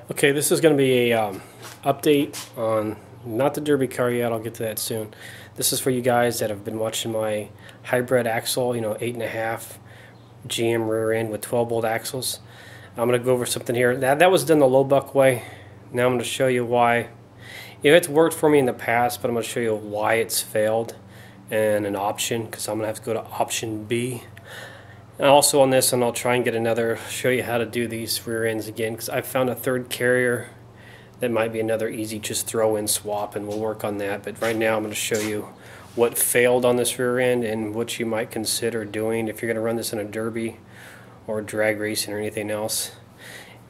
Okay, this is going to be a update on not the Derby car yet. I'll get to that soon. This is for you guys that have been watching my hybrid axle, 8.5 GM rear end with 12-bolt axles. I'm going to go over something here. That was done the low buck way. Now I'm going to show you why. It's worked for me in the past, but I'm going to show you why it's failed and an option, because I'm going to have to go to option B. And also on this, and I'll try and get another, show you how to do these rear ends again, because I found a third carrier that might be another easy just throw in swap, and we'll work on that. But right now I'm going to show you what failed on this rear end and what you might consider doing if you're going to run this in a derby or drag racing or anything else.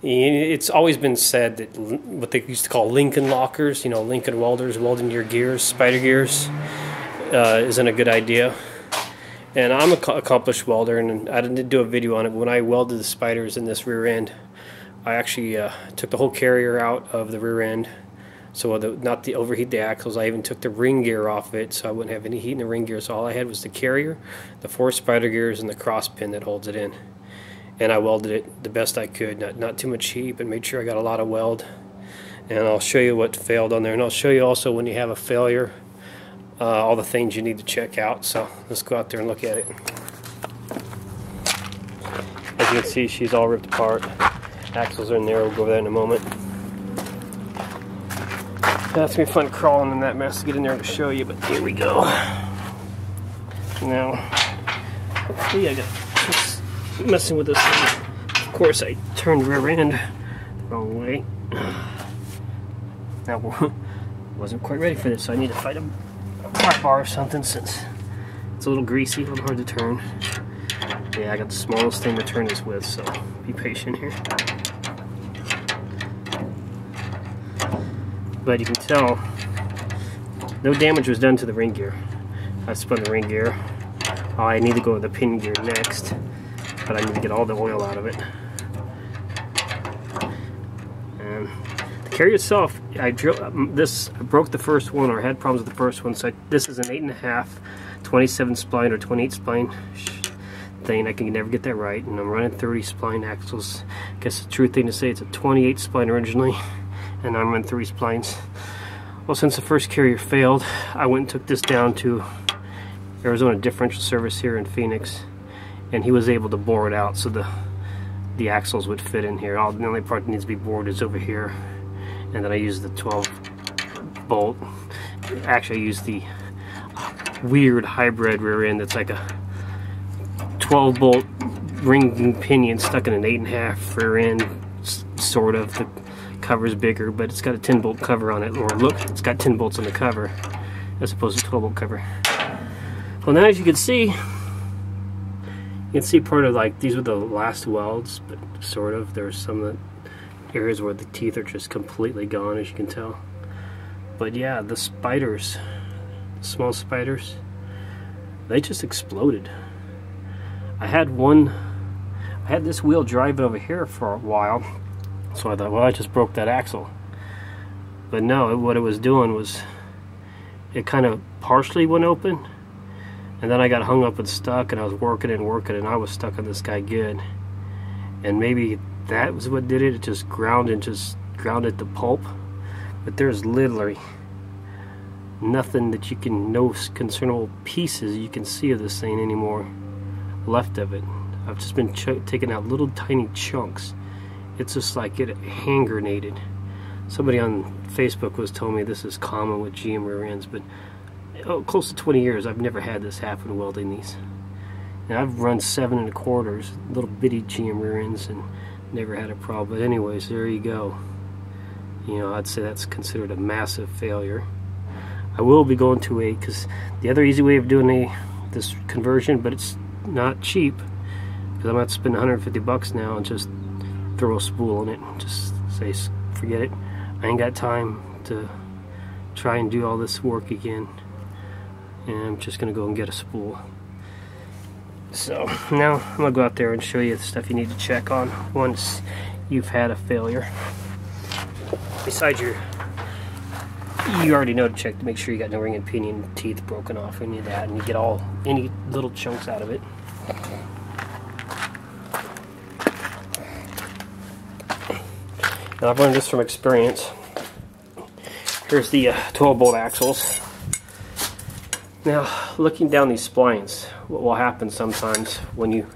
It's always been said that what they used to call Lincoln lockers, Lincoln welders welding your gears, spider gears, isn't a good idea. And I'm an accomplished welder, and I didn't do a video on it, but when I welded the spiders in this rear end, I actually took the whole carrier out of the rear end, so not to overheat the axles. I even took the ring gear off of it, so I wouldn't have any heat in the ring gear. So all I had was the carrier, the 4 spider gears, and the cross pin that holds it in. And I welded it the best I could, not too much heat, but made sure I got a lot of weld. And I'll show you what failed on there, and I'll show you also when you have a failure, all the things you need to check out. So let's go out there and look at it. As you can see, she's all ripped apart. Axles are in there. We'll go over that in a moment. That's gonna be fun crawling in that mess to get in there to show you, but here we go. Now, let's see, I got just messing with this thing. Of course, I turned the rear end the wrong way. Now, wasn't quite ready for this, so I need to find a flat bar or something, since it's a little greasy, a little hard to turn. Yeah, I got the smallest thing to turn this with, so be patient here. But you can tell no damage was done to the ring gear. I spun the ring gear. I need to go with the pin gear next, but I need to get all the oil out of it. And the carrier itself, I broke the first one, or had problems with the first one. So this is an 8.5, 27 spline or 28 spline thing. I can never get that right, and I'm running 30 spline axles. I guess the true thing to say, it's a 28 spline originally, and I'm running 3 splines. Well, since the first carrier failed, I went and took this down to Arizona Differential Service here in Phoenix, and he was able to bore it out so the axles would fit in here. The only part that needs to be bored is over here, and then I used the 12 bolt. Actually, I used the weird hybrid rear end that's like a 12 bolt ring and pinion stuck in an 8.5 rear end, sort of. The cover's bigger, but it's got a 10 bolt cover on it, or look, it's got 10 bolts on the cover as opposed to 12 bolt cover. Well, now as you can see part of, like, these were the last welds, but sort of. There's some of the areas where the teeth are just completely gone, as you can tell. But yeah, the spiders, small spiders, they just exploded. I had this wheel driving over here for a while, so I thought, well, I just broke that axle. But no, what it was doing was it kind of partially went open, and then I got hung up and stuck, and I was working and I was stuck on this guy good. And maybe that was what did it. It just ground it to pulp. But there's literally nothing that you can, no concernable pieces you can see of this thing anymore left of it. I've just been taking out little tiny chunks. It's just like it hand grenaded. Somebody on Facebook was telling me this is common with GM rear ends, but close to 20 years I've never had this happen welding these. Now I've run 7 1/4 little bitty GM rear ends and never had a problem. But anyways, there you go. I'd say that's considered a massive failure. I will be going to because the other easy way of doing this conversion, but it's not cheap, because I'm going to spend 150 bucks now and just throw a spool in it. Just say, forget it. I ain't got time to try and do all this work again, and I'm just going to go and get a spool. So now I'm going to go out there and show you the stuff you need to check on once you've had a failure. Besides you already know to check to make sure you got no ring and pinion teeth broken off or any of that, and you get any little chunks out of it. Now I've learned this from experience. Here's the 12-bolt axles. Now, looking down these splines, what will happen sometimes when you,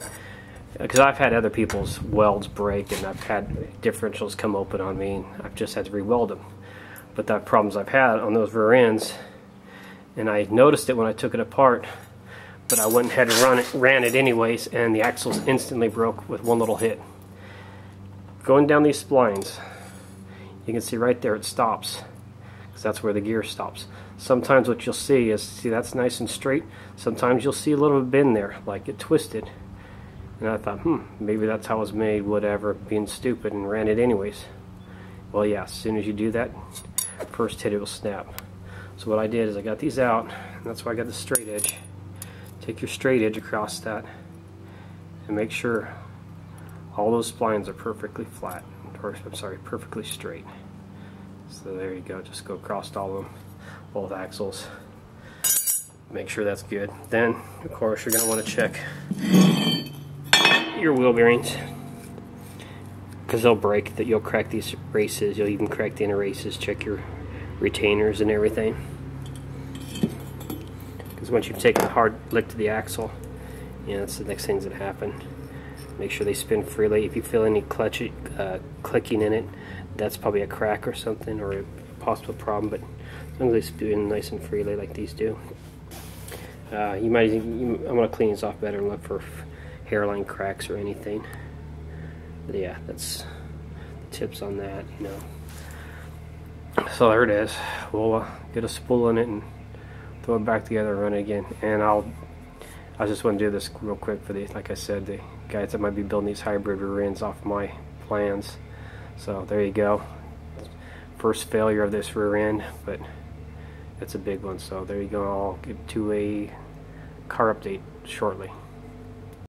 because I've had other people's welds break and I've had differentials come open on me and I've just had to re-weld them. But the problems I've had on those rear ends, and I noticed it when I took it apart, but I went ahead and ran it anyways, and the axles instantly broke with one little hit. Going down these splines, you can see right there it stops, because that's where the gear stops. Sometimes what you'll see is, see, that's nice and straight. Sometimes you'll see a little bend there, like it twisted. And I thought, maybe that's how it was made, whatever, being stupid, and ran it anyways. Well, yeah, as soon as you do that, first hit it will snap. So what I did is I got these out, and that's why I got the straight edge. Take your straight edge across that, and make sure all those splines are perfectly flat, or I'm sorry, perfectly straight. So there you go, just go across all of them, both axles. Make sure that's good. Then, of course, you're going to want to check your wheel bearings, because they'll break, that you'll crack these races, you'll even crack the inner races. Check your retainers and everything, because once you've taken a hard lick to the axle, that's the next things that happen. Make sure they spin freely. If you feel any clicking in it, that's probably a crack or something, or a possible problem, but as long as they spin nice and freely like these do. I'm going to clean these off better and look for hairline cracks or anything. But yeah, that's the tips on that, So there it is. We'll get a spool in it and throw it back together and run it again. And I just want to do this real quick for these, like I said, the guys that might be building these hybrid rear ends off my plans. So there you go. First failure of this rear end, but it's a big one. So there you go. I'll get to a car update shortly.